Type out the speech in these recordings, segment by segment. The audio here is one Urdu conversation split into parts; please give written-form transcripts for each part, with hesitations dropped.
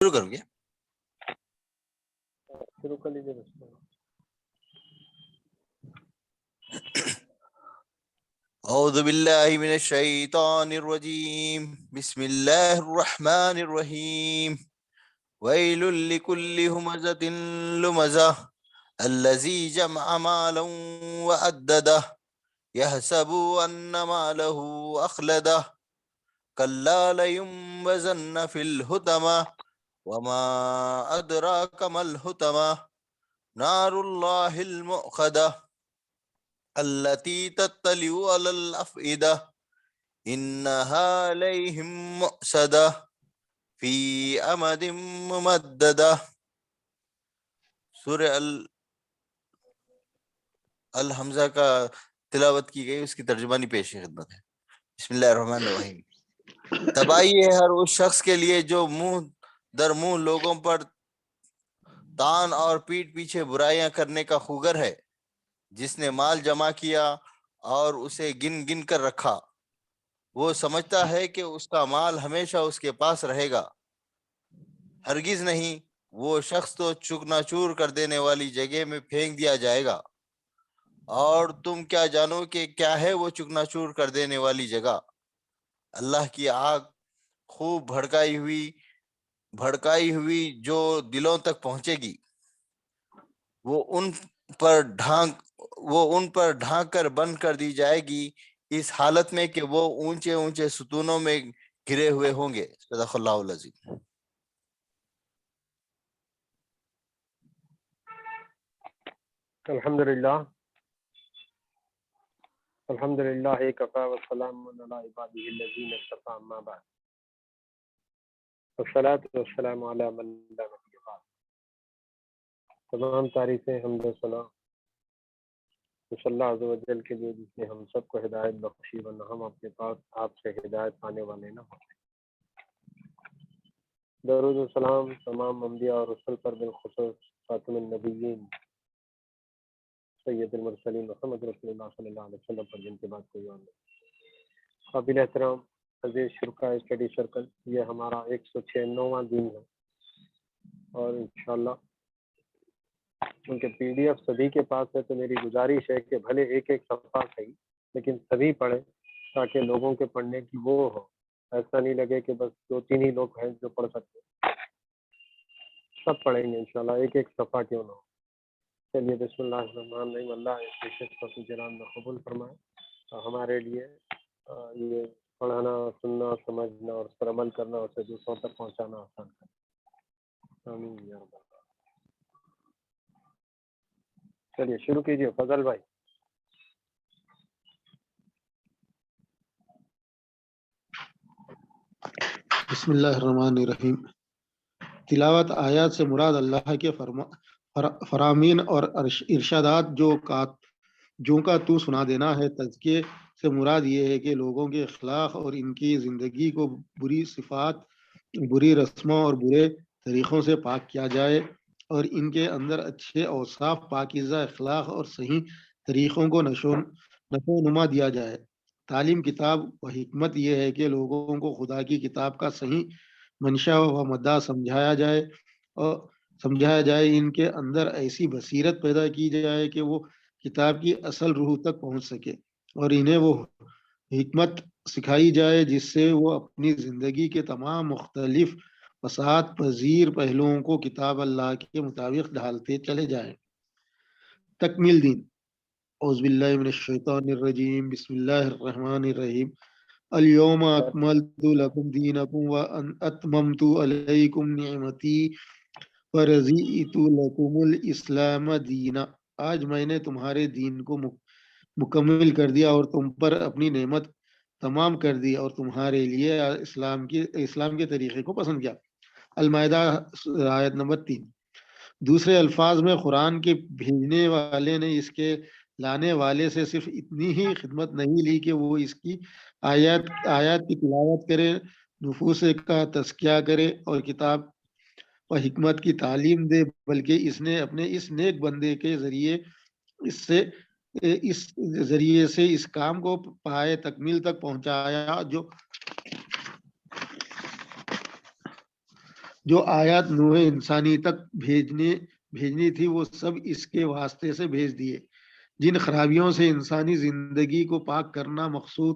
شروع کروں گے. شروع کر لیجیے. اعوذ باللہ من الشیطان الرجیم. بسم اللہ الرحمن الرحیم. ویل لکل ہمزۃ لمزہ الذی جمع مالا وعددہ یحسب ان مالہ اخلدہ کلا لینبذن فی الحطمہ وما ادراک ما الحطمہ نار اللہ المؤقدہ التي تطلع على الأفئدة إنها عليهم مؤصدة في أمد ممددة. سورہ الحمزہ کا تلاوت کی گئی، اس کی ترجمانی پیش خدمت ہے. بسم اللہ الرحمن الرحیم. تباہی ہے ہر اس شخص کے لیے جو منہ در منہ لوگوں پر تان اور پیٹ پیچھے برائیاں کرنے کا خوگر ہے، جس نے مال جمع کیا اور اسے گن گن کر رکھا. وہ سمجھتا ہے کہ اس کا مال ہمیشہ اس کے پاس رہے گا. ہرگز نہیں، وہ شخص تو چکنا چور کر دینے والی جگہ میں پھینک دیا جائے گا. اور تم کیا جانو کہ کیا ہے وہ چکنا چور کر دینے والی جگہ؟ اللہ کی آگ خوب بھڑکائی ہوئی جو دلوں تک پہنچے گی. وہ ان پر ڈھانک کر بند کر دی جائے گی، اس حالت میں کہ وہ اونچے اونچے ستونوں میں گھرے ہوئے ہوں گے. صدق اللہ العظیم. الحمدللہ کفا والسلام علی عباده الذین اصطفى اما بعد والصلاة والسلام علی من لا نبی بعد. تمام تعریفیں حمد و ثنا اس اللہ عز و جل کے لیے جس نے ہم سب کو ہدایت بخشی ورنہ ہم اپنے پاس آپ سے ہدایت پانے والے نہ ہوتے. درود و سلام تمام انبیاء اور رسل پر، بالخصوص خاتم النبیین سید المرسلین محمد رسول اللہ صلی اللہ علیہ وسلم پر، جن کے بعد کوئی اور نہیں. قابل احترام عزیز شرکا اسٹڈی سرکل، یہ ہمارا 196واں دن ہے، اور انشاءاللہ کیونکہ پی ڈی ایف سبھی کے پاس ہے تو میری گزارش ہے کہ بھلے ایک ایک صفحہ صحیح لیکن سبھی پڑھیں تاکہ لوگوں کے پڑھنے کی وہ ہو. ایسا نہیں لگے کہ بس 2-3 ہی لوگ ہیں جو پڑھ سکتے ہیں. سب پڑھیں گے انشاءاللہ، ایک ایک صفحہ کیوں نہ ہو. چلیے بسم اللہ الرحمن الرحیم. اللہ اس پیشکش کو اپنی جلال میں قبول فرمائے اور ہمارے لیے یہ پڑھانا، سننا، سمجھنا اور اس پر عمل کرنا، اسے دوسروں تک پہنچانا آسان کرے. آمین یا رب. چلیے شروع کیجیے فضل بھائی. بسم اللہ الرحمن الرحیم. تلاوت آیات سے مراد اللہ کے فرامین اور ارشادات جو کا تو سنا دینا ہے. تزکیے سے مراد یہ ہے کہ لوگوں کے اخلاق اور ان کی زندگی کو بری صفات، بری رسموں اور برے طریقوں سے پاک کیا جائے اور ان کے اندر اچھے اوصاف، پاکیزہ اخلاق اور صحیح طریقوں کو نشو نما دیا جائے. تعلیم، کتاب و حکمت یہ ہے کہ لوگوں کو خدا کی کتاب کا صحیح منشا و مدعا سمجھایا جائے. ان کے اندر ایسی بصیرت پیدا کی جائے کہ وہ کتاب کی اصل روح تک پہنچ سکے، اور انہیں وہ حکمت سکھائی جائے جس سے وہ اپنی زندگی کے تمام مختلف وسعت پذیر پہلوؤں کو کتاب اللہ کے مطابق ڈھالتے چلے جائیں. تکمیل دین. اعوذ باللہ من الشیطان الرجیم. بسم اللہ الرحمن الرحیم. اليوم اکملت لکم دینکم واتممت علیکم نعمتی ورضیت لکم الاسلام دینا. آج میں نے تمہارے دین کو مکمل کر دیا اور تم پر اپنی نعمت تمام کر دی اور تمہارے لیے اسلام کے طریقے کو پسند کیا. المائدہ آیت نمبر 3. دوسرے الفاظ میں قرآن کے بھیجنے والے نے اس کے لانے والے سے صرف اتنی ہی خدمت نہیں لی کہ وہ اس کی آیات کی تلاوت کرے، نفوس کا تزکیہ کرے اور کتاب و حکمت کی تعلیم دے، بلکہ اس نے اپنے اس نیک بندے کے ذریعے سے اس کام کو پائے تکمیل تک پہنچایا جو آیات نوح انسانی تک بھیجنی تھی وہ سب اس کے واسطے سے بھیج دیے۔ جن خرابیوں سے انسانی زندگی کو پاک کرنا مقصود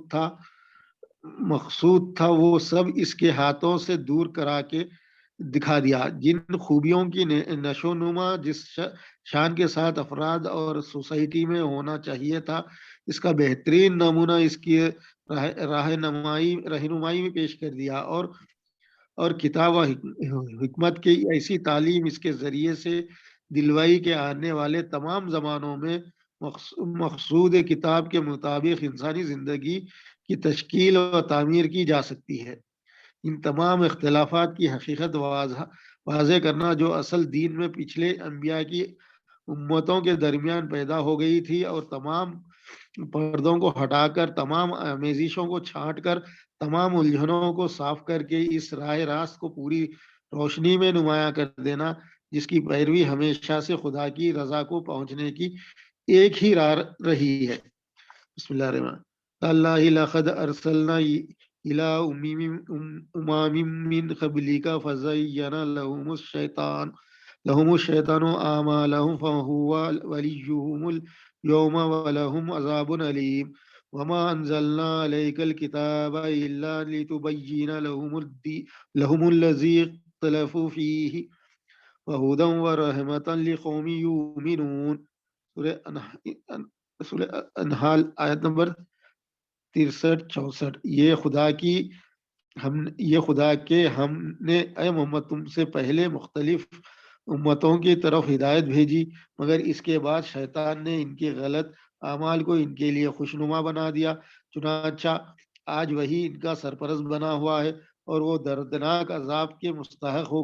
تھا وہ سب اس کے ہاتھوں سے دور کرا کے دکھا دیا۔ جن خوبیوں کی نشو نما جس شان کے ساتھ افراد اور سوسائٹی میں ہونا چاہیے تھا، اس کا بہترین نمونہ اس کی رہنمائی میں پیش کر دیا، اور کتاب و حکمت کی ایسی تعلیم اس کے ذریعے سے دلوائی کے آنے والے تمام زمانوں میں مقصود کتاب کے مطابق انسانی زندگی کی تشکیل و تعمیر کی جا سکتی ہے۔ ان تمام اختلافات کی حقیقت واضح کرنا جو اصل دین میں پچھلے انبیاء کی امتوں کے درمیان پیدا ہو گئی تھی، اور تمام پردوں کو ہٹا کر، تمام آمیزشوں کو چھانٹ کر، تمام الجھنوں کو صاف کر کے اس راہ راست کو پوری روشنی میں نمایاں کر دینا، جس کی پیروی ہمیشہ سے خدا کی رضا کو پہنچنے کی ایک ہی راہ رہی ہے۔ بسم اللہ الرحمن اللہ لقد ارسلنا الى امم من قبلک فزین لهم الشیطان اعمالهم فهو ولیهم اليوم ولهم عذاب علیم وما انزلنا عليك الكتاب الا لتبين لهم الذي اختلفوا فيه وهدى ورحمة لقوم يؤمنون۔ سورہ انحال آیت نمبر 63-64۔ یہ خدا کے ہم نے اے محمد تم سے پہلے مختلف امتوں کی طرف ہدایت بھیجی، مگر اس کے بعد شیطان نے ان کے غلط اعمال کو ان کے لیے خوشنما بنا دیا، چنانچہ آج وہی ان کا سرپرست بنا ہوا ہے اور وہ دردناک عذاب کے مستحق ہو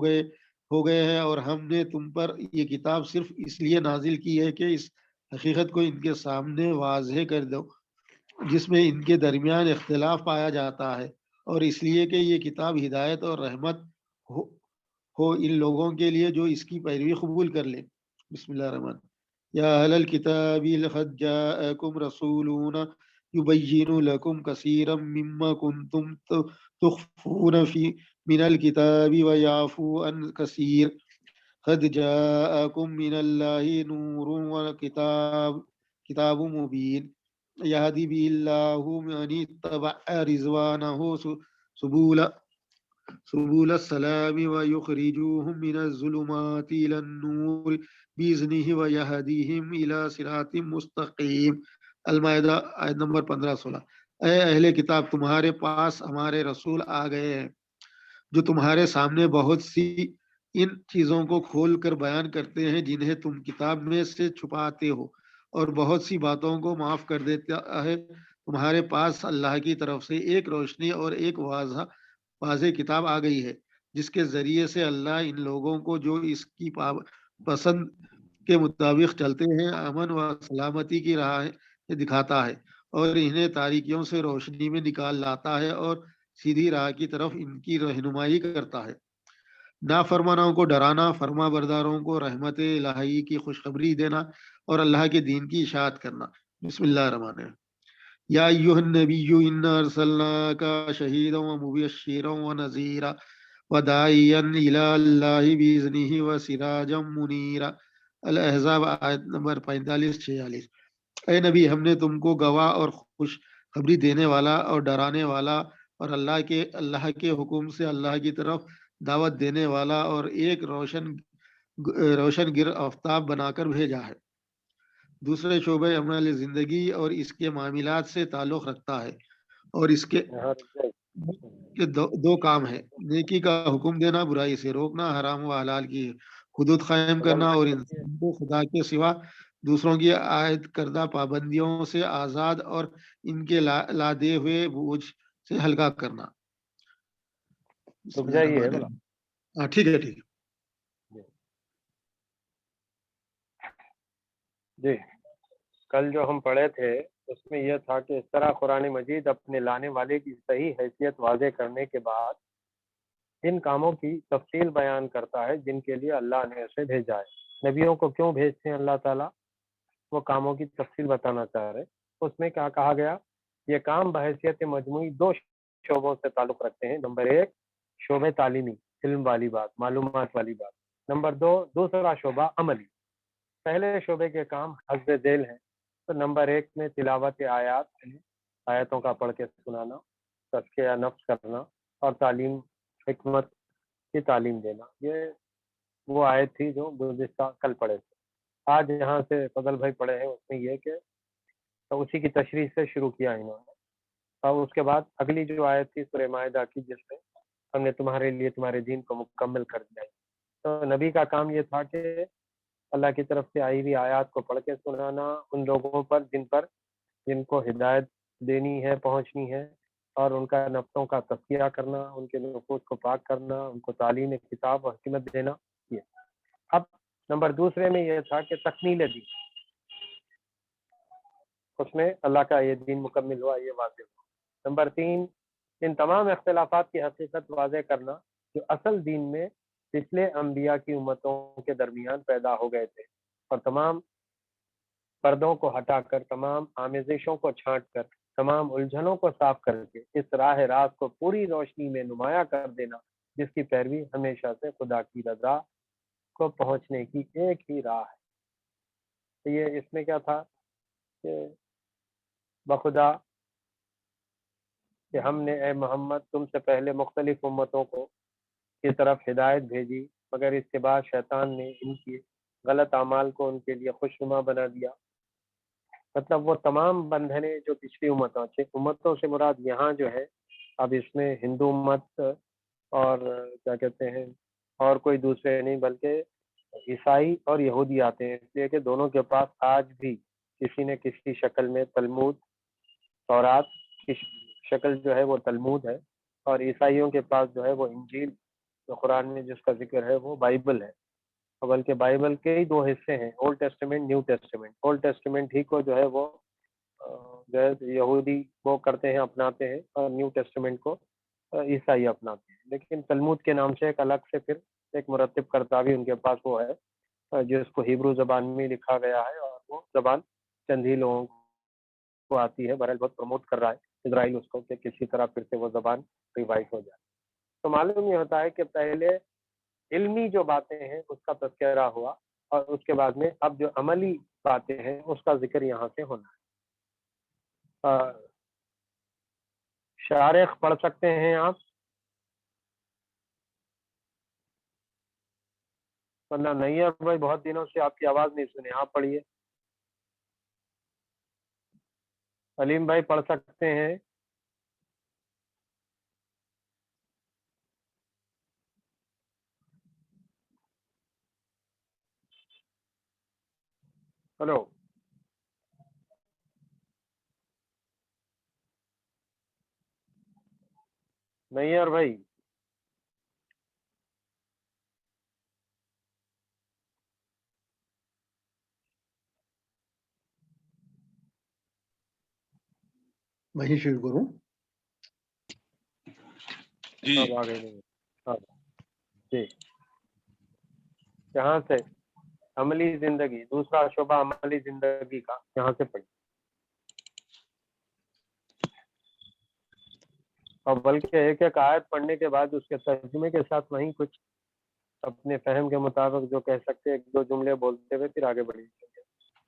گئے ہیں۔ اور ہم نے تم پر یہ کتاب صرف اس لیے نازل کی ہے کہ اس حقیقت کو ان کے سامنے واضح کر دو جس میں ان کے درمیان اختلاف پایا جاتا ہے، اور اس لیے کہ یہ کتاب ہدایت اور رحمت ہو ان لوگوں کے لیے جو اس کی پیروی قبول کر لیں۔ بسم اللہ الرحمن یا اہل الکتاب لقد جاءکم رسولنا یبین لکم کثیرا مما کنتم تخفون من الکتاب ویعفو عن کثیر قد جاءکم من اللہ نور کتاب مبین یہدی به اللہ من اتبع رضوانہ سبول السلام ویخرجوہم من الظلمات الى النور بإذنہ ویہدیہم الى صراط مستقیم۔ المائدہ آیت نمبر 15-16۔ اے اہل کتاب، تمہارے پاس ہمارے رسول آ گئے ہیں جو تمہارے سامنے بہت سی ان چیزوں کو کھول کر بیان کرتے ہیں جنہیں تم کتاب میں سے چھپاتے ہو، اور بہت سی باتوں کو معاف کر دیتا ہے۔ تمہارے پاس اللہ کی طرف سے ایک روشنی اور ایک واضح کتاب آ گئی ہے، جس کے ذریعے سے اللہ ان لوگوں کو جو اس کی پسند کے مطابق چلتے ہیں امن و سلامتی کی راہ دکھاتا ہے، اور انہیں تاریکیوں سے روشنی میں نکال لاتا ہے، اور سیدھی راہ کی طرف ان کی رہنمائی کرتا ہے۔ نافرمانوں کو ڈرانا، فرما برداروں کو رحمت الہی کی خوشخبری دینا، اور اللہ کے دین کی اشاعت کرنا۔ بسم اللہ الرحمن الرحیم یا ایھا النبی انا ارسلناک شہیدا ومبشرا ونذیرا وداعیا الی اللہ باذنہ وسراجا منیرا۔ الاحزاب آیت نمبر 45-46۔ اے نبی، ہم نے تم کو گواہ اور خوش خبری دینے والا اور ڈرانے والا اور اللہ کے حکم سے اللہ کی طرف دعوت دینے والا اور ایک روشن گر آفتاب بنا کر بھیجا ہے۔ دوسرے شعبہ عمل زندگی اور اس کے معاملات سے تعلق رکھتا ہے، اور اس کے دو کام ہیں: نیکی کا حکم دینا، برائی سے روکنا، حرام و حلال کی حدود قائم کرنا، اور انسان کو خدا کے سوا دوسروں کی عائد کردہ پابندیوں سے آزاد اور ان کے لادے ہوئے بوجھ سے ہلکا کرنا۔ ہاں ٹھیک ہے ٹھیک ہے۔ جی، کل جو ہم پڑھے تھے اس میں یہ تھا کہ اس طرح قرآن مجید اپنے لانے والے کی صحیح حیثیت واضح کرنے کے بعد ان کاموں کی تفصیل بیان کرتا ہے جن کے لیے اللہ نے اسے بھیجا ہے۔ نبیوں کو کیوں بھیجتے ہیں اللہ تعالیٰ؟ وہ کاموں کی تفصیل بتانا چاہ رہے۔ اس میں کیا کہا گیا؟ یہ کام بحیثیت مجموعی دو شعبوں سے تعلق رکھتے ہیں۔ نمبر 1 شعبہ تعلیمی، علم والی بات، معلومات والی بات۔ نمبر 2 دوسرا شعبہ عملی۔ پہلے شعبے کے کام حسب ذیل ہیں، تو نمبر 1 میں تلاوت آیات ہے، آیتوں کا پڑھ کے سنانا، تزکیہ نفس کرنا اور تعلیم حکمت کی تعلیم دینا۔ یہ وہ آیت تھی جو گزشتہ کل پڑھے تھے۔ آج یہاں سے فضل بھائی پڑھے ہیں، اس میں یہ کہ اسی کی تشریح سے شروع کیا انہوں نے، اور اس کے بعد اگلی جو آیت تھی سورہ مائدہ کی، جس میں ہم نے تمہارے لیے تمہارے دین کو مکمل کر دیا ہے۔ تو نبی کا کام یہ تھا کہ اللہ کی طرف سے آئی ہوئی آیات کو پڑھ کے سنانا ان لوگوں پر جن کو ہدایت دینی ہے، پہنچنی ہے، اور ان کا نفسوں کا تزکیہ کرنا، ان کے نفوس کو پاک کرنا، ان کو تعلیم کتاب اور حکمت دینا۔ یہ اب نمبر دوسرے میں یہ تھا کہ تکمیل دین، اس میں اللہ کا یہ دین مکمل ہوا، یہ واضح ہوا۔ نمبر 3 ان تمام اختلافات کی حقیقت واضح کرنا جو اصل دین میں پچھلے انبیاء کی امتوں کے درمیان پیدا ہو گئے تھے، اور تمام پردوں کو ہٹا کر، تمام آمیزشوں کو چھانٹ کر، تمام الجھنوں کو صاف کر کے اس راہ راست کو پوری روشنی میں نمایاں کر دینا، جس کی پیروی ہمیشہ سے خدا کی رضا کو پہنچنے کی ایک ہی راہ ہے۔ تو یہ اس میں کیا تھا کہ بخدا کہ ہم نے اے محمد تم سے پہلے مختلف امتوں کی طرف ہدایت بھیجی، مگر اس کے بعد شیطان نے ان کی غلط اعمال کو ان کے لیے خوشنما بنا دیا۔ مطلب وہ تمام بندھنیں جو پچھلی امتوں سے مراد یہاں جو ہے، اب اس میں ہندو مت اور کیا کہتے ہیں اور کوئی دوسرے نہیں، بلکہ عیسائی اور یہودی آتے ہیں، اس لیے کہ دونوں کے پاس آج بھی کسی نے کسی شکل میں تلمود، تورات کی شکل جو ہے وہ تلمود ہے، اور عیسائیوں کے پاس جو ہے وہ انجیل، جو قرآن میں جس کا ذکر ہے وہ بائبل ہے۔ بلکہ بائبل کے ہی 2 حصے ہیں، old testament, new testament. Old testament ہی کو جو ہے وہ جو ہے یہودی وہ کرتے ہیں، اپناتے ہیں، اور نیو ٹیسٹمنٹ کو عیسائی اپناتے ہیں۔ لیکن تلمود کے نام سے ایک الگ سے پھر ایک مرتب کرتا بھی ان کے پاس وہ ہے، جس کو ہیبرو زبان میں لکھا گیا ہے، اور وہ زبان چند ہی لوگوں کو آتی ہے۔ بہرحال بہت پروموٹ کر رہا ہے اسرائیل اس کو کہ کسی طرح پھر سے وہ زبان ریوائو ہو جائے۔ تو معلوم یہ ہوتا ہے کہ پہلے علمی جو باتیں ہیں اس کا تذکرہ ہوا، اور اس کے بعد میں اب جو عملی باتیں ہیں اس کا ذکر یہاں سے ہونا ہے۔ شارح پڑھ سکتے ہیں آپ، ورنہ نہیں ہے بھائی، بہت دنوں سے آپ کی آواز نہیں سنے، آپ پڑھیے۔ علیم بھائی پڑھ سکتے ہیں؟ ہلو، نہیں یار بھائی، وہیں شروع کروں؟ اب آگے نہیں، جی یہاں سے عملی زندگی، دوسرا شعبہ عملی زندگی کا، یہاں سے پڑھی، اور بلکہ ایک ایک آیت پڑھنے کے بعد اس کے ترجمے کے ساتھ وہیں کچھ اپنے فہم کے مطابق جو کہہ سکتے، 1-2 جملے بولتے ہوئے پھر آگے بڑھی۔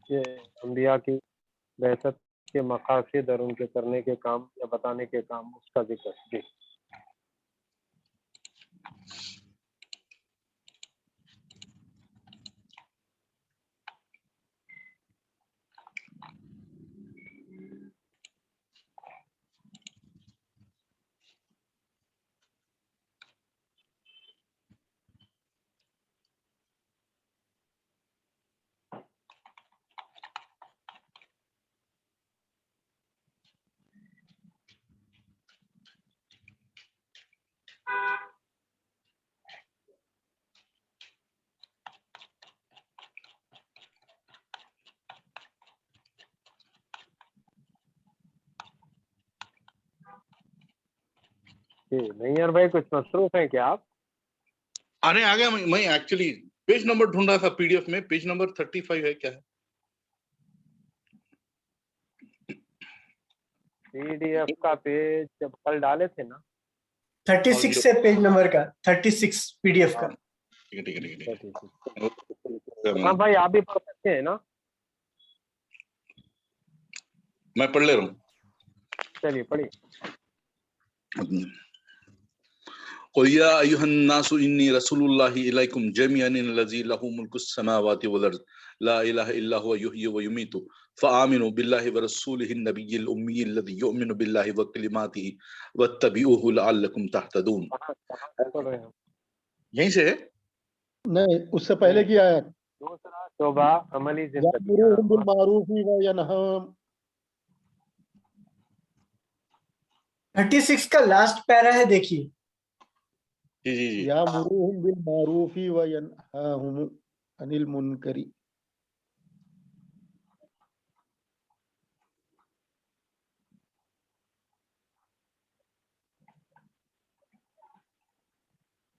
یہ انبیاء کی بعثت کے مقاصد اور ان کے کرنے کے کام یا بتانے کے کام، اس کا ذکر۔ جی نہیں یار بھائی، کچھ مصروف ہیں کیا آپ؟ آنے آ گیا، میں ایکچولی پیج نمبر ڈھونڈ رہا تھا پی ڈی ایف میں، پیج نمبر 35 ہے کیا ہے؟ پی ڈی ایف کا پیج جب کل ڈالے تھے نا، 36 سے پیج نمبر کا 36 PDF کا. ٹھیک ہے ٹھیک ہاں ہے بھائی آپ بھی پڑھ سکتے ہیں نا. میں پڑھ لے رہا ہوں. چلیے پڑھیے. قل یا ایھا الناس انی رسول اللہ الیکم جمیعا الذی لہ ملک السماوات والارض لا الہ الا هو یحیی ویمیت فآمنوا باللہ ورسولہ النبی الامی الذی یؤمن باللہ وکلماتہ واتبعوہ لعلکم تہتدون. پڑھ رہے ہیں. یہیں سے ہے. نہیں اس سے پہلے کی آیت دوسرا شعبہ عملی زندگی. یأمرهم بالمعروف وینہاہم. 36 کا لاسٹ پیرا ہے دیکھیے. جی جی جی یأمرهم بالمعروف وینہاہم عن المنکر.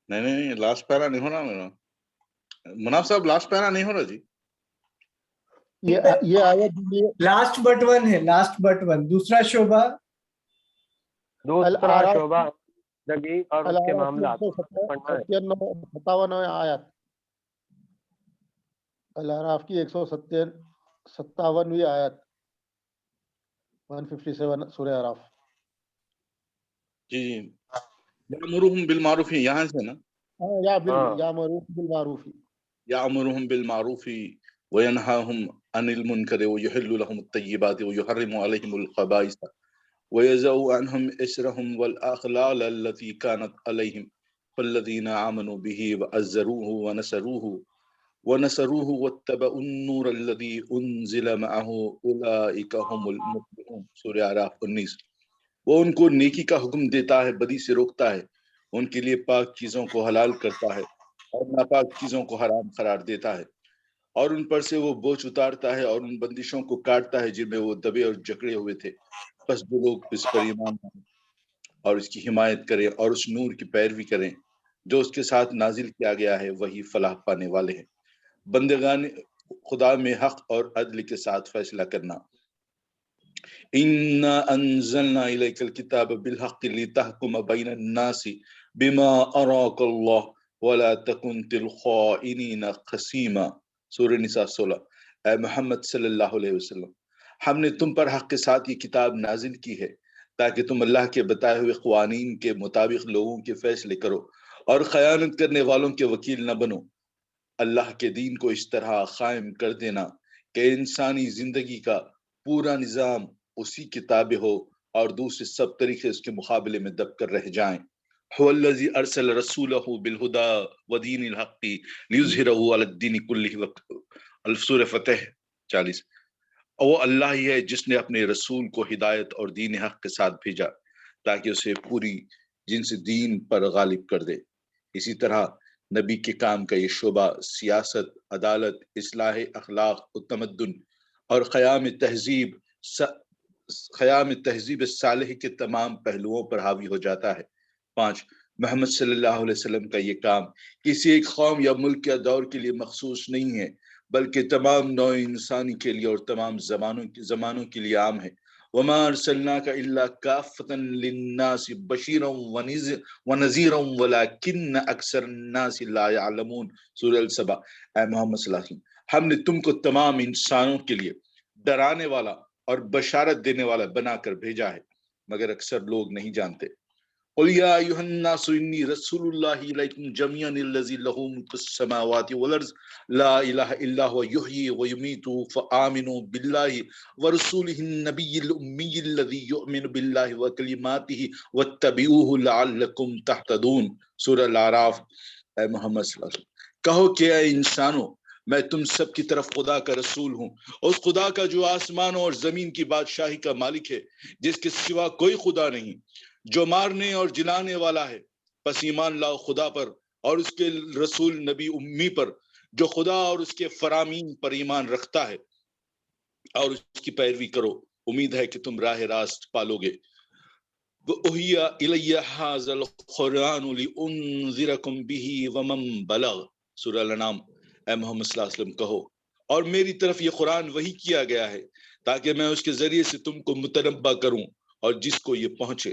نہیں لاسٹ پیرا نہیں ہو رہا میرا. مناف صاحب لاسٹ پیرا نہیں ہو رہا جی. یہ آیت لاسٹ بٹ ون ہے. Last but one. دوسرا شعبہ دوسرا شعبہ زندگی اور اس کے معاملات. 157 آیت. الاعراف کی 157ویں آیت 157 سورہ اعراف. جی جی یامرهم بالمعروف یہاں سے نا. یامرون بالمعروف. یامرهم بالمعروف وینہاہم عن المنکر ویحل لهم الطیبات ویحرم علیہم الخبائث ویضع عنہم اسرہم والاغلال التي كانت علیہم فالذین آمنوا به وعزروه ونصروه واتبعوا النور الذي انزل معه اولئک هم المفلحون. سورہ اعراف 19. وہ ان کو نیکی کا حکم دیتا ہے، بدی سے روکتا ہے، ان کے لیے پاک چیزوں کو حلال کرتا ہے اور ناپاک چیزوں کو حرام قرار دیتا ہے، اور ان پر سے وہ بوجھ اتارتا ہے اور ان بندشوں کو کاٹتا ہے جن میں وہ دبے اور جکڑے ہوئے تھے. بس جو لوگ اس پر ایمان لائیں اور اس کی حمایت کریں اور اس نور کی پیروی کریں جو اس کے ساتھ نازل کیا گیا ہے، وہی فلاح پانے والے ہیں. بندگان خدا میں حق اور عدل کے ساتھ فیصلہ کرنا. اِنَّا أَنزَلْنَا إِلَيْكَ الْكِتَابَ بِالْحَقِّ لِتَحْكُمَ بَيْنَ النَّاسِ بِمَا أَرَاكَ اللَّهُ وَلَا تَكُنْ لِلْخَائِنِينَ خَصِيمًا. سورہ نساء 16. اے محمد صلی اللہ علیہ وسلم، ہم نے تم پر حق کے ساتھ یہ کتاب نازل کی ہے تاکہ تم اللہ کے بتائے ہوئے قوانین کے مطابق لوگوں کے فیصلے کرو اور خیانت کرنے والوں کے وکیل نہ بنو. اللہ کے دین کو اس طرح قائم کر دینا کہ انسانی زندگی کا پورا نظام اسی کتاب ہو اور دوسرے سب طریقے اس کے مقابلے میں دب کر رہ جائیں. هو الذی ارسل رسولہ بالہدی ودین الحق لیظہرہ علی الدین کلہ. سورہ فتح 40. وہ اللہ ہی ہے جس نے اپنے رسول کو ہدایت اور دین حق کے ساتھ بھیجا تاکہ اسے پوری جنس دین پر غالب کر دے. اسی طرح نبی کے کام کا یہ شعبہ سیاست، عدالت، اصلاح اخلاق و تمدن اور قیام تہذیب صالح کے تمام پہلوؤں پر حاوی ہو جاتا ہے. 5. محمد صلی اللہ علیہ وسلم کا یہ کام کسی ایک قوم یا ملک یا دور کے لیے مخصوص نہیں ہے بلکہ تمام نوع انسانی کے لیے اور تمام زمانوں کے لیے عام ہے. وَمَا أَرْسَلْنَاكَ إِلَّا كَافَّةً لِلنَّاسِ بَشِيرًا وَنَذِيرًا وَلَكِنَّ أَكْثَرَ النَّاسِ لَا يَعْلَمُونَ. سورہ السبا. اے محمد صلی اللہ علیہ وسلم، ہم نے تم کو تمام انسانوں کے لیے ڈرانے والا اور بشارت دینے والا بنا کر بھیجا ہے، مگر اکثر لوگ نہیں جانتے. قل یا ایھا الناس انی رسول اللہ الیکم جمیعا الذی لہ ملک السماوات والارض لا الہ الا هو یحیی ویمیت فآمنوا باللہ ورسولہ النبی الامی الذی یؤمن باللہ وکلماتہ واتبعوہ لعلکم تہتدون. سورہ الاعراف. اے محمد صلی اللہ علیہ وسلم، کہو کہ اے انسانوں، میں تم سب کی طرف خدا کا رسول ہوں، اس خدا کا جو آسمانوں اور زمین کی بادشاہی کا مالک ہے، جس کے سوا کوئی خدا نہیں، جو مارنے اور جلانے والا ہے. پس ایمان لاؤ خدا پر اور اس کے رسول نبی امی پر جو خدا اور اس کے فرامین پر ایمان رکھتا ہے، اور اس کی پیروی کرو. امید ہے کہ تم راہ راست پالو گے. وَأُوحِيَ إِلَيَّ هَٰذَا الْقُرْآنُ لِأُنذِرَكُم بِهِ وَمَن بَلَغَ. سورہ الانعام. اے محمد صلی اللہ علیہ وسلم کہو، اور میری طرف یہ قرآن وحی کیا گیا ہے تاکہ میں اس کے ذریعے سے تم کو متنبہ کروں اور جس کو یہ پہنچے.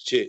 6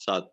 7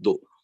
2,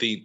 3,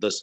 10।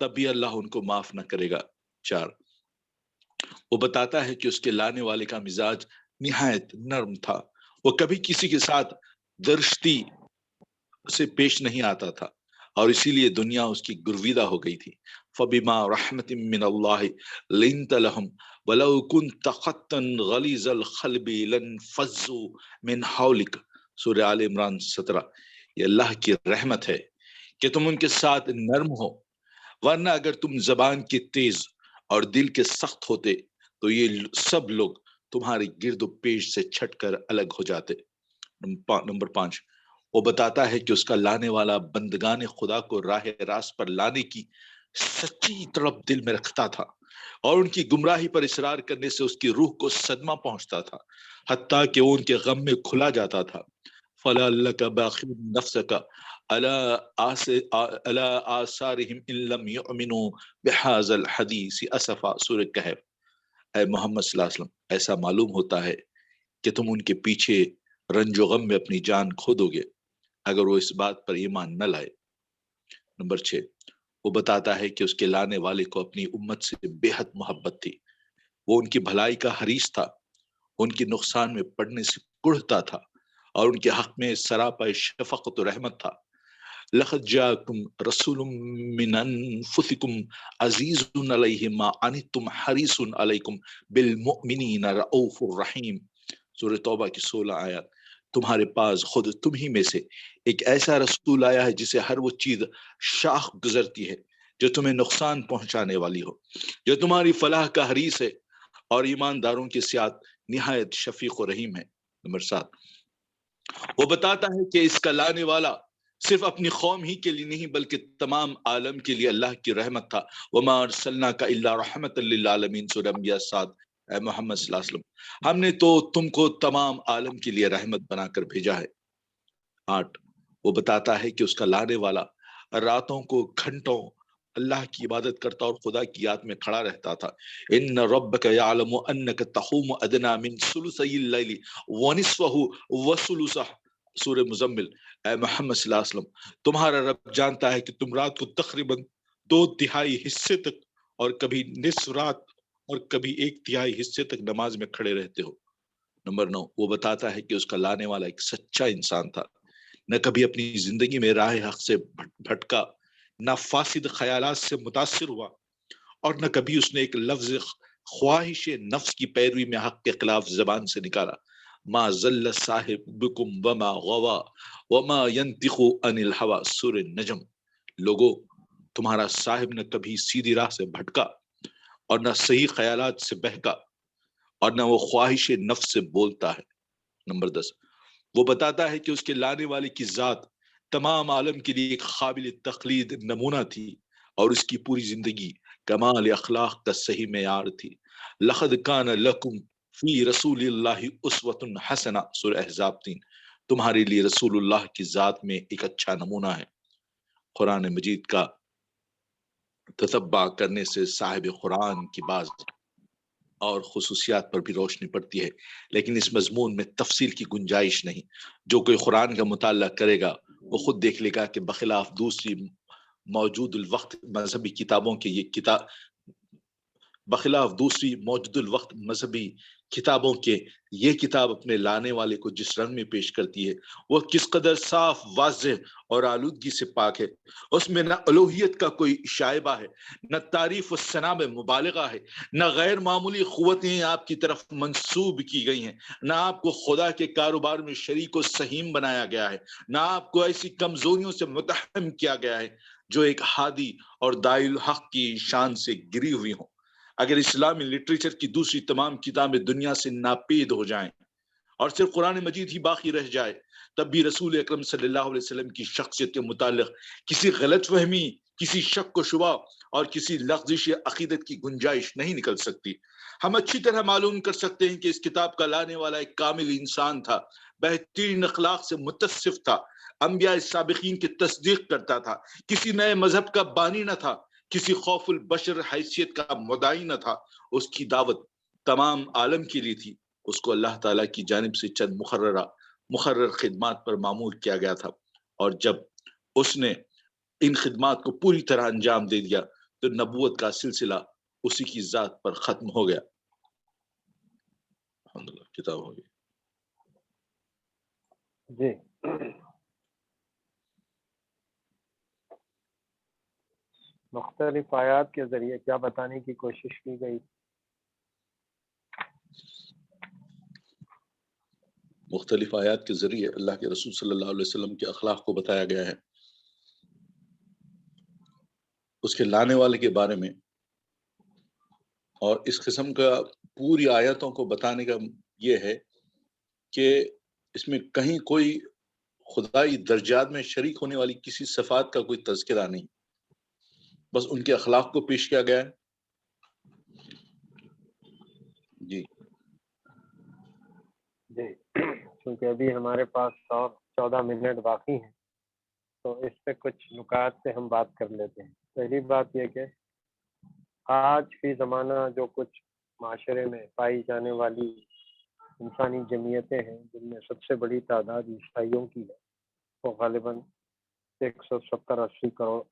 تب بھی اللہ ان کو معاف نہ کرے گا۔ 4 وہ بتاتا ہے کہ اس کے لانے والے کا مزاج نہایت نرم تھا، وہ کبھی کسی کے ساتھ درشتی سے پیش نہیں آتا تھا اور اسی لیے دنیا اس کی گرویدہ ہو گئی تھی۔ فَبِمَا رَحْمَةٍ مِّنَ اللَّهِ لِنْتَ لَهُمْ وَلَوْ كُنْتَ خَطًّا غَلِيظَ الْقَلْبِ لَانفَضُّوا مِنْ حَوْلِكَ، سورہ آل عمران 17۔ یہ اللہ کی رحمت ہے کہ تم ان کے ساتھ نرم ہو، ورنہ اگر تم زبان کے تیز اور دل کے سخت ہوتے تو یہ سب لوگ تمہارے گرد و پیش سے چھٹ کر الگ ہو جاتے۔ نمبر 5 وہ بتاتا ہے کہ اس کا لانے والا بندگان خدا کو راہ راست پر لانے کی سچی طلب دل میں رکھتا تھا، اور ان کی گمراہی پر اصرار کرنے سے اس کی روح کو صدمہ پہنچتا تھا، حتیٰ کہ وہ ان کے غم میں کھلا جاتا تھا۔ فَلَعَلَّكَ بَاخِعٌ نَفْسَكَ عَلَىٰ آثَارِهِمْ إِن لَّمْ يُؤْمِنُوا بِهَٰذَا الْحَدِيثِ أَسَفًا، سورہ کہف۔ اے محمد صلی اللہ علیہ وسلم، ایسا معلوم ہوتا ہے کہ تم ان کے پیچھے رنج و غم میں اپنی جان کھو دو گے اگر وہ اس بات پر ایمان نہ لائے۔ نمبر 6 وہ بتاتا ہے کہ اس کے لانے والے کو اپنی امت سے بے حد محبت تھی، وہ ان کی بھلائی کا حریص تھا، ان کی نقصان میں پڑنے سے کڑھتا تھا اور ان کے حق میں سراپا شفقت و رحمت تھا۔ لَقَدْ جَاءَكُمْ رَسُولٌ مِّنْ أَنفُسِكُمْ عَزِيزٌ عَلَيْهِ مَا عَنِتُّمْ حَرِيصٌ عَلَيْكُمْ بِالْمُؤْمِنِينَ رَءُوفٌ رَحِيمٌ، سورہ توبہ کی 16 آیات۔ تمہارے پاس خود تم ہی میں سے ایک ایسا رسول آیا ہے جسے ہر وہ چیز شاخ گزرتی ہے جو تمہیں نقصان پہنچانے والی ہو، جو تمہاری فلاح کا حریص ہے اور ایمانداروں کے ساتھ نہایت شفیق و رحیم ہے۔ نمبر 7 وہ بتاتا ہے کہ اس کا لانے والا صرف اپنی قوم ہی کے لیے نہیں بلکہ تمام عالم کے لیے اللہ کی رحمت تھا۔ وَمَا أَرْسَلْنَاكَ إِلَّا رَحْمَةً لِّلْعَالَمِينَ، سورہ انبیاء 7۔ اے محمد صلی اللہ علیہ وسلم، ہم نے تو تم کو تمام عالم کے لیے رحمت بنا کر بھیجا ہے۔ 8 وہ بتاتا ہے کہ اس کا لانے والا راتوں کو گھنٹوں اللہ کی عبادت کرتا اور خدا کی یاد میں کھڑا رہتا تھا۔ ان ربک یعلم انک تقوم ادنی من ثلثی اللیل ونصفہ وثلثہ، سورہ مزمل۔ اے محمد صلی اللہ علیہ وسلم، تمہارا رب جانتا ہے کہ تم رات کو تقریباً 2/3 حصے تک اور کبھی نصف رات اور کبھی 1/3 حصے تک نماز میں کھڑے رہتے ہو۔ نمبر 9 وہ بتاتا ہے کہ اس کا لانے والا ایک سچا انسان تھا، نہ کبھی اپنی زندگی میں راہ حق سے بھٹکا، نہ فاسد خیالات سے متاثر ہوا، اور نہ کبھی اس نے ایک لفظ خواہش نفس کی پیروی میں حق کے خلاف زبان سے نکالا۔ ما ضل صاحبکم وما غوا وما ينطق عن الهوى، سورہ نجم۔ لوگو، تمہارا صاحب نہ کبھی سیدھی راہ سے بھٹکا اور نہ صحیح خیالات سے بہکا، اور نہ وہ خواہش نفس سے بولتا ہے۔ نمبر 10 وہ بتاتا ہے کہ اس کے لانے والے کی ذات تمام عالم کے لیے ایک قابل تقلید نمونہ تھی اور اس کی پوری زندگی کمال اخلاق کا صحیح معیار تھی۔ لقد کان لکم فی رسول اللہ اسوۃ حسنہ، سورہ احزاب 3۔ تمہارے لیے رسول اللہ کی ذات میں ایک اچھا نمونہ ہے۔ قرآن مجید کا تتبع کرنے سے صاحب قرآن کی بعض اور خصوصیات پر بھی روشنی پڑتی ہے، لیکن اس مضمون میں تفصیل کی گنجائش نہیں۔ جو کوئی قرآن کا مطالعہ کرے گا وہ خود دیکھ لے گا کہ بخلاف دوسری موجود الوقت مذہبی کتابوں کے یہ کتاب اپنے لانے والے کو جس رنگ میں پیش کرتی ہے وہ کس قدر صاف، واضح اور آلودگی سے پاک ہے۔ اس میں نہ الوہیت کا کوئی شائبہ ہے، نہ تعریف و ثنا میں مبالغہ ہے، نہ غیر معمولی قوتیں آپ کی طرف منسوب کی گئی ہیں، نہ آپ کو خدا کے کاروبار میں شریک و سہیم بنایا گیا ہے، نہ آپ کو ایسی کمزوریوں سے متہم کیا گیا ہے جو ایک ہادی اور داعی الحق کی شان سے گری ہوئی ہوں۔ اگر اسلامی لٹریچر کی دوسری تمام کتابیں دنیا سے ناپید ہو جائیں اور صرف قرآن مجید ہی باقی رہ جائے، تب بھی رسول اکرم صلی اللہ علیہ وسلم کی شخصیت کے متعلق کسی غلط فہمی، کسی شک و شبہ اور کسی لغزش عقیدت کی گنجائش نہیں نکل سکتی۔ ہم اچھی طرح معلوم کر سکتے ہیں کہ اس کتاب کا لانے والا ایک کامل انسان تھا، بہترین اخلاق سے متصف تھا، انبیاء سابقین کی تصدیق کرتا تھا، کسی نئے مذہب کا بانی نہ تھا، کسی خوف البشر حیثیت کا مدعی نہ تھا۔ اس کی دعوت تمام عالم کے لیے تھی۔ اس کو اللہ تعالیٰ کی جانب سے چند مقرر خدمات پر معمور کیا گیا تھا، اور جب اس نے ان خدمات کو پوری طرح انجام دے دیا تو نبوت کا سلسلہ اسی کی ذات پر ختم ہو گیا. الحمدللہ کتاب ہو گئی. جی مختلف آیات کے ذریعے کیا بتانے کی کوشش کی گئی؟ مختلف آیات کے ذریعے اللہ کے رسول صلی اللہ علیہ وسلم کے اخلاق کو بتایا گیا ہے، اس کے لانے والے کے بارے میں، اور اس قسم کا پوری آیاتوں کو بتانے کا یہ ہے کہ اس میں کہیں کوئی خدائی درجات میں شریک ہونے والی کسی صفات کا کوئی تذکرہ نہیں، بس ان کے اخلاق کو پیش کیا گیا ہے. جی جی کیونکہ ابھی ہمارے پاس اور 14 منٹ باقی ہیں، تو اس پہ کچھ نکات سے ہم بات کر لیتے ہیں. پہلی بات یہ کہ آج فی زمانہ جو کچھ معاشرے میں پائی جانے والی انسانی جمعیتیں ہیں، جن میں سب سے بڑی تعداد عیسائیوں کی ہے، وہ غالباً 170-80 کروڑ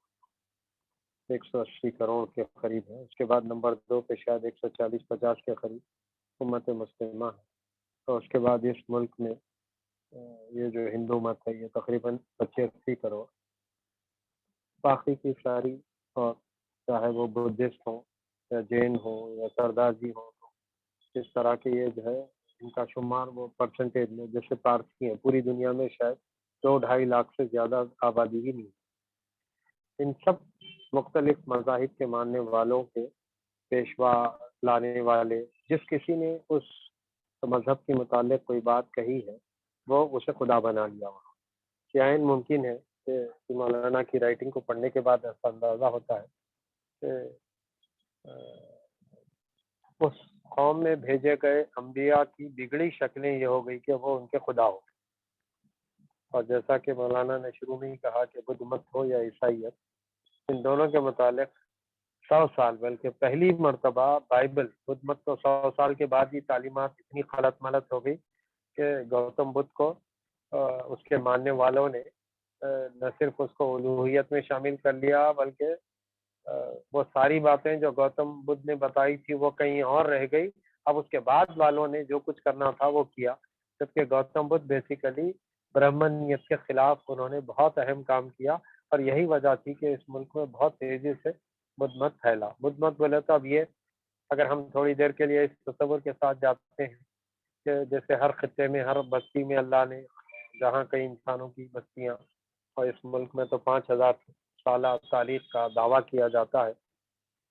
180 کروڑ کے قریب ہے. اس کے بعد نمبر 2 پہ شاید 140-50 کے قریب امت مسلمہ ہے. اور اس کے بعد اس ملک میں یہ جو ہندو مت ہے یہ تقریباً 85 کروڑ. باقی کی ساری، اور چاہے وہ بدھسٹ ہوں یا جین ہوں یا سردارجی ہوں، اس طرح کے یہ جو ہے ان کا شمار وہ پرسنٹیج میں، جیسے پارسی ہیں پوری دنیا میں شاید 2-2.5 لاکھ سے زیادہ آبادی ہی نہیں. ان سب مختلف مذاہب کے ماننے والوں کے پیشوا لانے والے، جس کسی نے اس مذہب کے متعلق کوئی بات کہی ہے وہ اسے خدا بنا لیا ہوا. یقین ممکن ہے کہ مولانا کی رائٹنگ کو پڑھنے کے بعد ایسا اندازہ ہوتا ہے کہ اس قوم میں بھیجے گئے انبیاء کی بگڑی شکلیں یہ ہو گئی کہ وہ ان کے خدا ہو. اور جیسا کہ مولانا نے شروع میں ہی کہا کہ بدھ مت ہو یا عیسائیت، ان دونوں کے متعلق 100 سال، بلکہ پہلی مرتبہ بائبل، بدھ مت تو 100 سال کے بعد ہی تعلیمات اتنی خلط ملط ہو گئی کہ گوتم بدھ کو اس کے ماننے والوں نے نہ صرف اس کو الوہیت میں شامل کر لیا، بلکہ وہ ساری باتیں جو گوتم بدھ نے بتائی تھی وہ کہیں اور رہ گئی. اب اس کے بعد والوں نے جو کچھ کرنا تھا وہ کیا، جبکہ گوتم بدھ بیسیکلی برہمنیت کے خلاف انہوں نے بہت اہم کام کیا. اور یہی وجہ تھی کہ اس ملک میں بہت تیزی سے بدھ مت پھیلا. بدھ مت بولے تو اب یہ، اگر ہم تھوڑی دیر کے لیے اس تصور کے ساتھ جاتے ہیں کہ جیسے ہر خطے میں، ہر بستی میں اللہ نے، جہاں کئی انسانوں کی بستیاں، اور اس ملک میں تو 5000 سالہ تاریخ کا دعویٰ کیا جاتا ہے،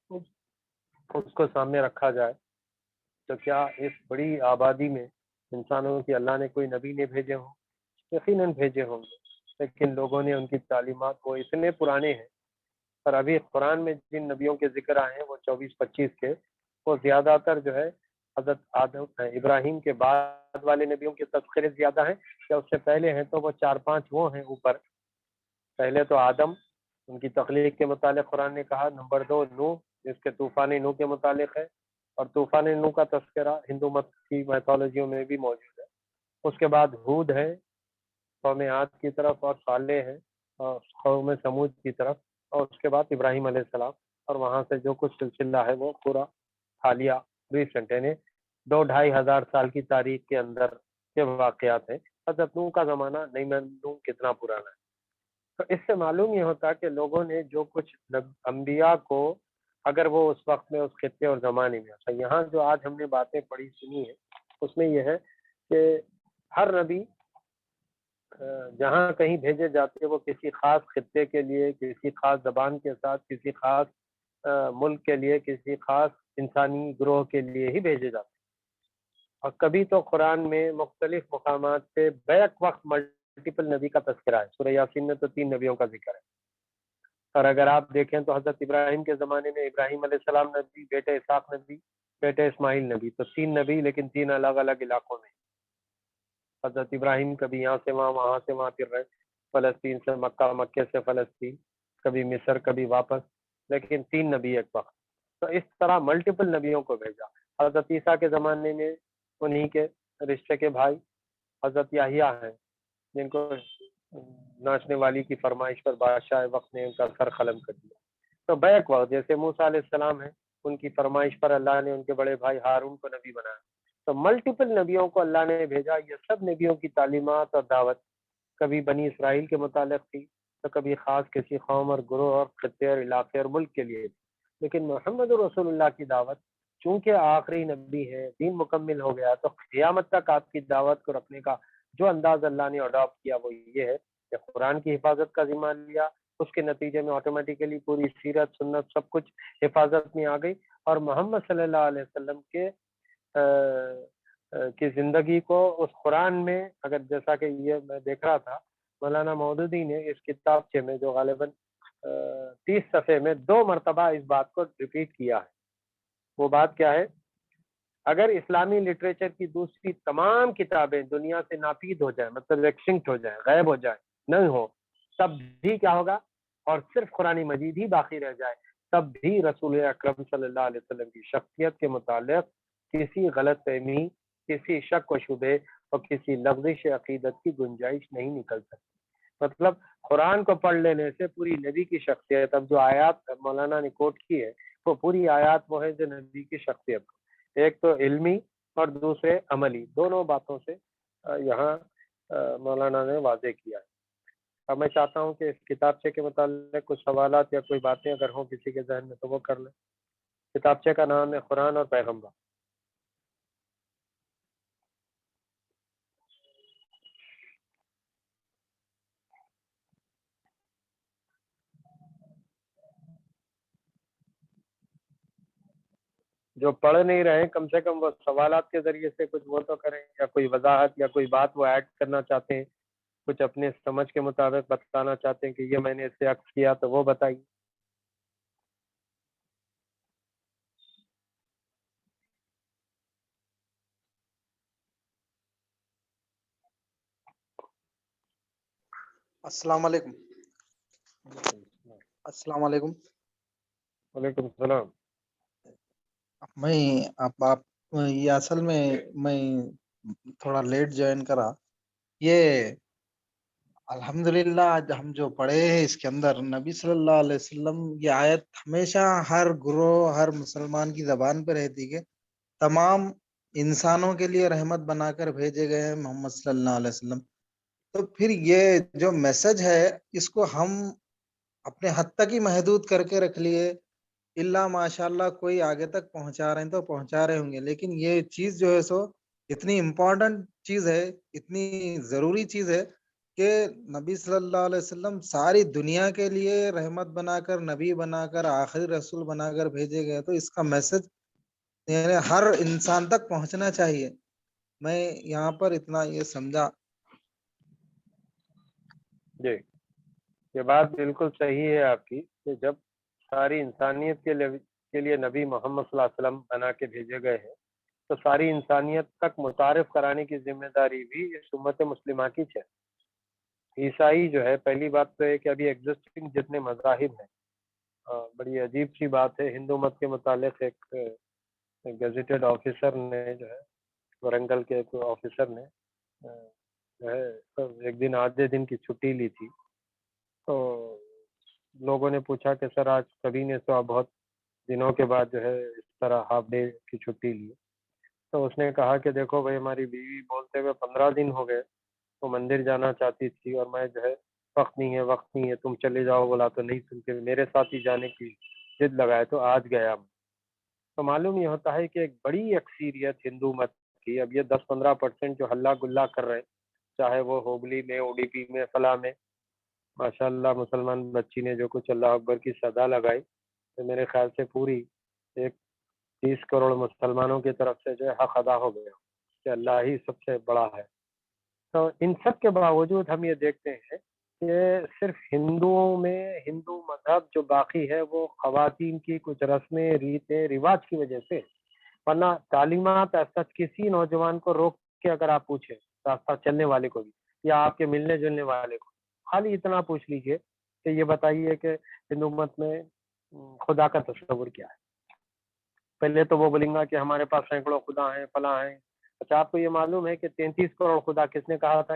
اس کو سامنے رکھا جائے تو کیا اس بڑی آبادی میں انسانوں کی اللہ نے کوئی نبی نے بھیجے ہوں؟ یقیناً بھیجے ہوں گے، لیکن لوگوں نے ان کی تعلیمات وہ اتنے پرانے ہیں. اور ابھی قرآن میں جن نبیوں کے ذکر آئے ہیں وہ 24-25 کے، وہ زیادہ تر جو ہے حضرت آدم ابراہیم کے بعد والے نبیوں کے تذکرے زیادہ ہیں، یا اس سے پہلے ہیں تو وہ 4-5 وہ ہیں اوپر. پہلے تو آدم، ان کی تخلیق کے متعلق قرآن نے کہا. نمبر 2 نوح، جس کے طوفان نوح کے متعلق ہے، اور طوفان نوح کا تذکرہ ہندو مت کی میتھولوجیوں میں بھی موجود ہے. اس کے بعد ہود ہے قوم عاد کی طرف، اور صالح ہے اور قوم سمود کی طرف، اور اس کے بعد ابراہیم علیہ السلام. اور وہاں سے جو کچھ سلسلہ ہے وہ پورا حالیہ ریسنٹ، یعنی 2-2.5 ہزار سال کی تاریخ کے اندر کے واقعات ہیں. حضرت نوح کا زمانہ نہیں معلوم کتنا پرانا ہے. تو اس سے معلوم یہ ہوتا کہ لوگوں نے جو کچھ انبیاء کو، اگر وہ اس وقت میں اس خطے اور زمانے میں، اچھا یہاں جو آج ہم نے باتیں پڑھی سنی ہیں اس میں یہ ہے کہ ہر نبی جہاں کہیں بھیجے جاتے وہ کسی خاص خطے کے لیے، کسی خاص زبان کے ساتھ، کسی خاص ملک کے لیے، کسی خاص انسانی گروہ کے لیے ہی بھیجے جاتے. اور کبھی تو قرآن میں مختلف مقامات پہ بیک وقت ملٹیپل نبی کا تذکرہ ہے. سورہ یاسین میں تو 3 نبیوں کا ذکر ہے. اور اگر آپ دیکھیں تو حضرت ابراہیم کے زمانے میں ابراہیم علیہ السلام نبی، بیٹے اسحاق نبی، بیٹے اسماعیل نبی، تو 3 نبی، لیکن 3 الگ الگ علاقوں میں. حضرت ابراہیم کبھی یہاں سے وہاں، وہاں سے وہاں پھر رہے، فلسطین سے مکہ، مکے سے فلسطین، کبھی مصر، کبھی واپس، لیکن 3 نبی ایک وقت. تو اس طرح ملٹیپل نبیوں کو بھیجا. حضرت عیسیٰ کے زمانے میں انہی کے رشتے کے بھائی حضرت یحییٰ ہیں، جن کو ناچنے والی کی فرمائش پر بادشاہ وقت نے ان کا سر قلم کر دیا. تو بیک وقت جیسے موسیٰ علیہ السلام ہے، ان کی فرمائش پر اللہ نے ان کے بڑے بھائی ہارون کو نبی بنایا. تو ملٹیپل نبیوں کو اللہ نے بھیجا. یہ سب نبیوں کی تعلیمات اور دعوت کبھی بنی اسرائیل کے متعلق تھی، تو کبھی خاص کسی قوم اور گروہ اور خطے اور علاقے اور ملک کے لیے تھی. لیکن محمد رسول اللہ کی دعوت چونکہ آخری نبی ہے، دین مکمل ہو گیا، تو قیامت تک آپ کی دعوت کو رکھنے کا جو انداز اللہ نے اڈاپٹ کیا وہ یہ ہے کہ قرآن کی حفاظت کا ذمہ لیا. اس کے نتیجے میں آٹومیٹیکلی پوری سیرت سنت سب کچھ حفاظت میں آ گئی، اور محمد صلی اللہ علیہ وسلم کی زندگی کو اس قرآن میں، اگر جیسا کہ یہ میں دیکھ رہا تھا مولانا مودودی نے اس کتابچے میں جو غالباً 30 صفحے میں 2 مرتبہ اس بات کو ریپیٹ کیا ہے. وہ بات کیا ہے؟ اگر اسلامی لٹریچر کی دوسری تمام کتابیں دنیا سے ناپید ہو جائیں، مطلب ایکسٹنکٹ ہو جائیں، غائب ہو جائیں، نہیں ہو، تب بھی کیا ہوگا؟ اور صرف قرآن مجید ہی باقی رہ جائے، تب بھی رسول اکرم صلی اللہ علیہ وسلم کی شخصیت کے متعلق کسی غلط فہمی، کسی شک و شبے اور کسی لغزش عقیدت کی گنجائش نہیں نکل سکتی. مطلب قرآن کو پڑھ لینے سے پوری نبی کی شخصیت، اب جو آیات مولانا نے کوٹ کی ہے وہ پوری آیات وہ ہے جو نبی کی شخصیت کو ایک تو علمی اور دوسرے عملی دونوں باتوں سے یہاں مولانا نے واضح کیا ہے. اب میں چاہتا ہوں کہ اس کتابچے کے متعلق کچھ سوالات یا کوئی باتیں اگر ہوں کسی کے ذہن میں تو وہ کر لیں. کتابچے کا نام ہے قرآن اور پیغمبر. جو پڑھ نہیں رہے ہیں کم سے کم وہ سوالات کے ذریعے سے کچھ وہ تو کریں، یا کوئی وضاحت یا کوئی بات وہ ایڈ کرنا چاہتے ہیں، کچھ اپنے سمجھ کے مطابق بتانا چاہتے ہیں کہ یہ میں نے اس سے عکس کیا تو وہ بتائیے. السلام علیکم. السلام علیکم. وعلیکم السلام. میں آپ یہ اصل میں تھوڑا لیٹ جوائن کرا. یہ الحمدللہ آج ہم جو پڑھے ہیں اس کے اندر نبی صلی اللہ علیہ وسلم یہ آیت ہمیشہ ہر گروہ ہر مسلمان کی زبان پہ رہتی کہ تمام انسانوں کے لیے رحمت بنا کر بھیجے گئے ہیں محمد صلی اللہ علیہ وسلم. تو پھر یہ جو میسج ہے اس کو ہم اپنے حد تک ہی محدود کر کے رکھ لیے، اللہ ماشاء اللہ کوئی آگے تک پہنچا رہے ہیں تو پہنچا رہے ہوں گے، لیکن یہ چیز جو ہے سو اتنی امپورٹنٹ چیز ہے، اتنی ضروری چیز ہے کہ نبی صلی اللہ علیہ وسلم ساری دنیا کے لیے رحمت بنا کر، نبی بنا کر، آخری رسول بنا کر بھیجے گئے. تو اس کا میسج یعنی ہر انسان تک پہنچنا چاہیے. میں یہاں پر اتنا یہ سمجھا. جی یہ بات بالکل صحیح ہے آپ کی کہ جب ساری انسانیت کے لیے نبی محمد صلی اللہ علیہ وسلم بنا کے بھیجے گئے ہیں تو ساری انسانیت تک متعارف کرانے کی ذمہ داری بھی اس امت مسلمہ کی ہے. عیسائی جو ہے، پہلی بات تو ہے کہ ابھی ایگزسٹنگ جتنے مذاہب ہیں، بڑی عجیب سی بات ہے، ہندو مت کے متعلق ایک گزیٹڈ آفیسر نے جو ہے ورنگل کے ایک آفیسر نے جو ہے ایک دن آدھے دن کی چھٹی لی تھی. تو لوگوں نے پوچھا کہ سر آج کبھی نے تو بہت دنوں کے بعد جو ہے اس طرح ہاف ڈے کی چھٹی لی. تو اس نے کہا کہ دیکھو بھائی ہماری بیوی بولتے ہوئے 15 دن ہو گئے، وہ مندر جانا چاہتی تھی اور میں جو ہے وقت نہیں ہے تم چلے جاؤ بولا تو نہیں سن کے میرے ساتھ ہی جانے کی ضد لگائے تو آج گیا. تو معلوم یہ ہوتا ہے کہ ایک بڑی اکثریت ہندو مت کی، اب یہ 10-15% جو ہلا گلا کر رہے ہیں، چاہے وہ ہوبلی میں، او ڈی پی میں، فلاں میں، ماشاء اللہ مسلمان بچی نے جو کچھ اللہ اکبر کی صدا لگائی تو میرے خیال سے پوری 30 کروڑ مسلمانوں کی طرف سے جو ہے حق ادا ہو گیا کہ اللہ ہی سب سے بڑا ہے. تو ان سب کے باوجود ہم یہ دیکھتے ہیں کہ صرف ہندوؤں میں ہندو مذہب جو باقی ہے وہ خواتین کی کچھ رسمیں، ریتیں، رواج کی وجہ سے، ورنہ تعلیمات ایسا کسی نوجوان کو روک کے اگر آپ پوچھیں، راستہ چلنے والے کو بھی یا آپ کے ملنے جلنے والے کو، خالی اتنا پوچھ لیجئے کہ یہ بتائیے کہ ہندو مت میں خدا کا تصور کیا ہے. پہلے تو وہ بولیں گا کہ ہمارے پاس سینکڑوں خدا ہیں، فلاں ہیں. اچھا آپ کو یہ معلوم ہے کہ 33 کروڑ خدا کس نے کہا تھا؟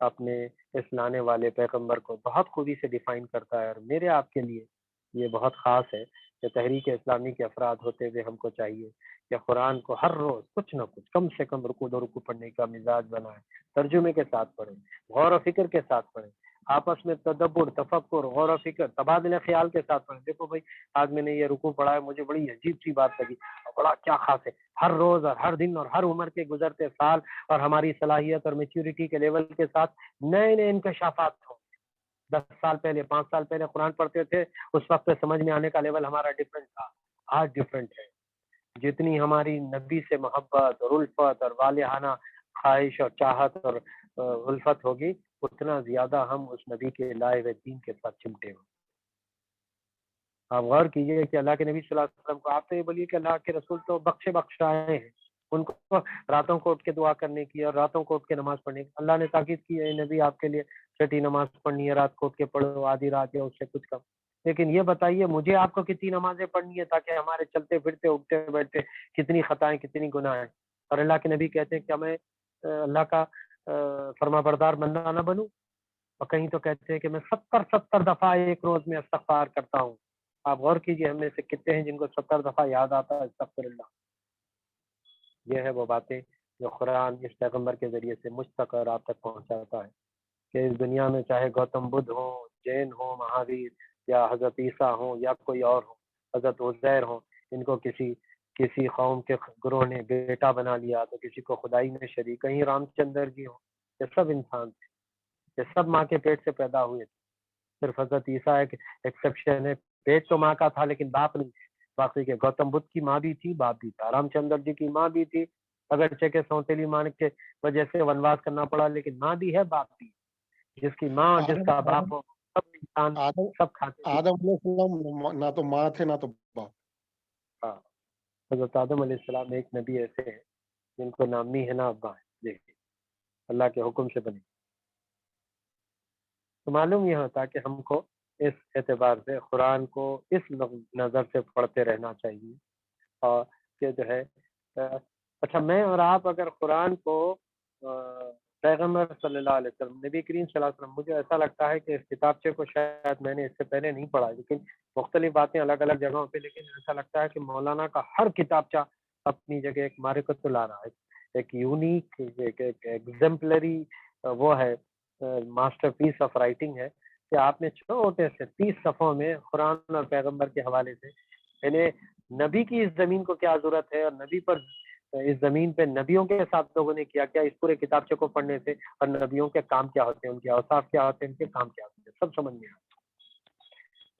اپنے اس لانے والے پیغمبر کو بہت خوبی سے ڈیفائن کرتا ہے، اور میرے آپ کے لیے یہ بہت خاص ہے کہ تحریک اسلامی کے افراد ہوتے ہوئے ہم کو چاہیے کہ قرآن کو ہر روز کچھ نہ کچھ کم سے کم رکوع دو رکوع پڑھنے کا مزاج بنائیں، ترجمے کے ساتھ پڑھیں، غور و فکر کے ساتھ پڑھیں، آپس میں تدبر، تفکر، غور و فکر، تبادلہ خیال کے ساتھ پڑھیں۔ دیکھو بھائی آج میں نے یہ رکوع پڑھا ہے، مجھے بڑی عجیب سی بات لگی، اور بڑا کیا خاص ہے۔ ہر روز اور ہر دن اور ہر عمر کے گزرتے سال اور ہماری صلاحیت اور میچورٹی کے لیول کے ساتھ نئے نئے انکشافات ہوں۔ 10 سال پہلے، 5 سال پہلے قرآن پڑھتے تھے، اس وقت سمجھ میں آنے کا لیول ہمارا ڈفرینٹ تھا، آج ڈفرینٹ ہے۔ جتنی ہماری نبی سے محبت اور الفت اور والہانہ خواہش اور چاہت اور الفت ہوگی، اتنا زیادہ ہم اس نبی کے لائے ہوئے دین کے ساتھ چمٹے ہوں۔ آپ غور کیجئے کہ اللہ کے نبی صلی اللہ علیہ وسلم کو آپ تو یہ بولیے کہ اللہ کے رسول تو بخشائے ہیں، ان کو راتوں کو اٹھ کے دعا کرنے کی اور راتوں کو اٹھ کے نماز پڑھنے کی اللہ نے تاکید کی ہے، نبی آپ کے لیے چھٹی نماز پڑھنی ہے، رات کو اٹھ کے پڑھو، آدھی رات یا اس سے کچھ کم۔ لیکن یہ بتائیے مجھے آپ کو کتنی نمازیں پڑھنی ہے تاکہ ہمارے چلتے پھرتے اٹھتے بیٹھتے کتنی خطائیں کتنی گناہ ہیں، اور اللہ کے نبی کہتے ہیں کہ میں اللہ کا فرما بردار بندہ نہ بنوں، اور کہیں تو کہتے ہیں کہ میں 70 دفعہ ایک روز میں استغفار کرتا ہوں۔ آپ غور کیجئے ہم میں سے کتنے ہیں جن کو 70 دفعہ یاد آتا ہے استغفر اللہ۔ یہ ہے وہ باتیں جو قرآن اس پیغمبر کے ذریعے سے مجھ تک اور آپ تک پہنچاتا ہے کہ اس دنیا میں چاہے گوتم بدھ ہو، جین ہو، مہاویر یا حضرت عیسیٰ ہوں یا کوئی اور ہو، حضرت عزیر ہوں، ان کو کسی قوم کے گروہ نے بیٹا بنا لیا تو کسی کو خدائی میں شریک، کہیں رام چندر جی ہوں، یہ سب انسان تھے، یہ سب ماں کے پیٹ سے پیدا ہوئے تھے۔ صرف حضرت عیسیٰ ایک ایکسیپشن ہے، پیٹ تو ماں کا تھا لیکن باپ نہیں تھے، باقی کے گوتم بدھ کی ماں بھی تھی، باپ بھی تھا، رام چندر جی کی ماں بھی تھی، اگرچہ کہ سوتیلی ماں کے وجہ سے ونواس کرنا پڑا، لیکن ماں بھی ہے باپ بھی، جس کی ماں جس کا باپ ہو، سب انسان سب کھاتے تھے۔ آدم علیہ السلام نہ تو ماں تھے نہ تو باپ۔ ہاں، حضرت آدم علیہ السلام ایک نبی ایسے ہیں جن کو نہ امی ہے نہ ابا ہے، دیکھیے اللہ کے حکم سے بنے۔ تو معلوم یہ ہوتا کہ ہم کو اس اعتبار سے قرآن کو اس نظر سے پڑھتے رہنا چاہیے، اور کہ جو ہے اچھا میں اور آپ اگر قرآن کو پیغمبر صلی اللہ علیہ وسلم، نبی کریم صلی اللہ علیہ وسلم، مجھے ایسا لگتا ہے کہ اس کتابچے کو شاید میں نے اس سے پہلے نہیں پڑھا، لیکن مختلف باتیں الگ الگ جگہوں پہ، لیکن ایسا لگتا ہے کہ مولانا کا ہر کتابچہ اپنی جگہ ایک معرکت لا رہا ہے، ایک یونیک ایگزمپلری وہ ہے، ماسٹر پیس آف رائٹنگ ہے کہ آپ نے چھوٹے سے 30 صفحوں میں قرآن اور پیغمبر کے حوالے سے یعنی نبی کی اس زمین کو کیا ضرورت ہے، اور نبی پر اس زمین پہ نبیوں کے ساتھ لوگوں نے کیا کیا، اس پورے کتابچے کو پڑھنے سے، اور نبیوں کے کام کیا ہوتے ہیں، ان کے اوصاف کیا ہوتے ہیں، ان کے کام کیا ہوتے ہیں، سب سمجھ میں آتا ہے۔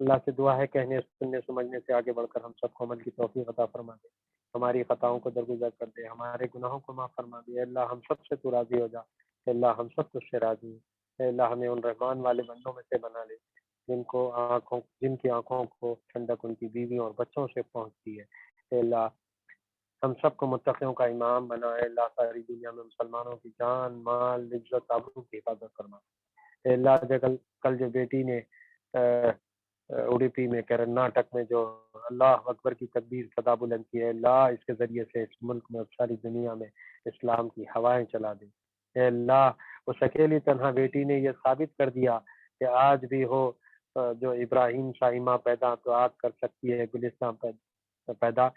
اللہ سے دعا ہے کہنے سننے سمجھنے سے آگے بڑھ کر ہم سب کو عمل کی توفیق عطا فرما دے، ہماری خطاؤں کو درگزر کر دے، ہمارے گناہوں کو معاف فرما دے۔ اللہ ہم سب سے تو راضی ہو جا، اللہ ہم سب تجھ سے راضی ہیں، اے اللہ ہمیں ان رحمان والے بندوں میں سے بنا لے جن کی آنکھوں کو ٹھنڈک ان کی بیویوں اور بچوں سے پہنچتی ہے۔ اے اللہ ہم سب کو متقیوں کا امام بنا، اے اللہ ساری دنیا میں مسلمانوں کی جان مال عزت آبرو کی حفاظت فرما۔ اے اللہ کل جو بیٹی نے اڈیپی میں کرناٹک میں جو اللہ اکبر کی تکبیر صدا بلند کی ہے، اللہ اس کے ذریعے سے اس ملک میں اور ساری دنیا میں اسلام کی ہوائیں چلا دے۔ اے اللہ اس اکیلی تنہا بیٹی نے یہ ثابت کر دیا کہ آج بھی ہو جو ابراہیم شاہیمہ پیدا تو آج کر سکتی ہے گلستان پیدا،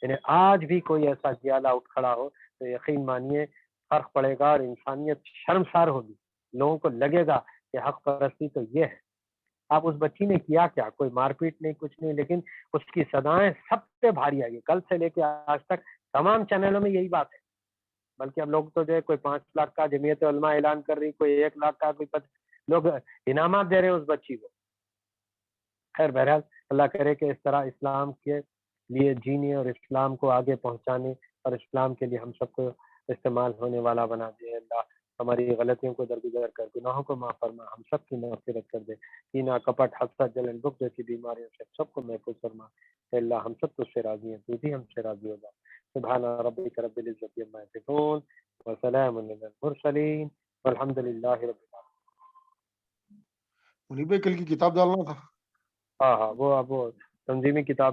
یعنی آج بھی کوئی ایسا جیالہ اٹھ کھڑا ہو تو یقین مانیے فرق پڑے گا اور انسانیت شرمسار ہوگی، لوگوں کو لگے گا کہ حق پرستی تو یہ ہے۔ آپ اس بچی نے کیا کیا، کوئی مار پیٹ نہیں کچھ نہیں، لیکن اس کی صدائیں سب سے بھاری آئی، کل سے لے کے آج تک تمام چینلوں میں یہی بات ہے، بلکہ اب لوگ تو جو ہے کوئی 5 لاکھ کا جمعیت علماء اعلان کر رہی، کوئی 1 لاکھ کا، کوئی لوگ انعامات دے رہے ہیں اس بچی کو۔ خیر بہرحال اللہ کرے کہ اس طرح اسلام کے لیے جینے اور اسلام کو آگے پہنچانے اور اسلام کے لیے ہم سب کو استعمال ہونے والا بنا دے۔ اللہ ہماری غلطیوں کو درگزر کر گناہوں کو معاف فرما، ہم سب کی مغفرت کر دے، کینہ کپٹ حسد جلن بغض جیسی بیماریوں سے سب کو محفوظ فرما۔ اے اللہ ہم سب تجھ سے راضی ہیں، تو بھی ہم سے راضی ہو جا۔ سبحان ربک رب العزت عما یصفون وسلام علی المرسلین والحمد للہ رب العالمین۔ انہیں پہ کل کی کتاب ڈالنا تھا۔ ہاں وہ تنظیمی کتابیں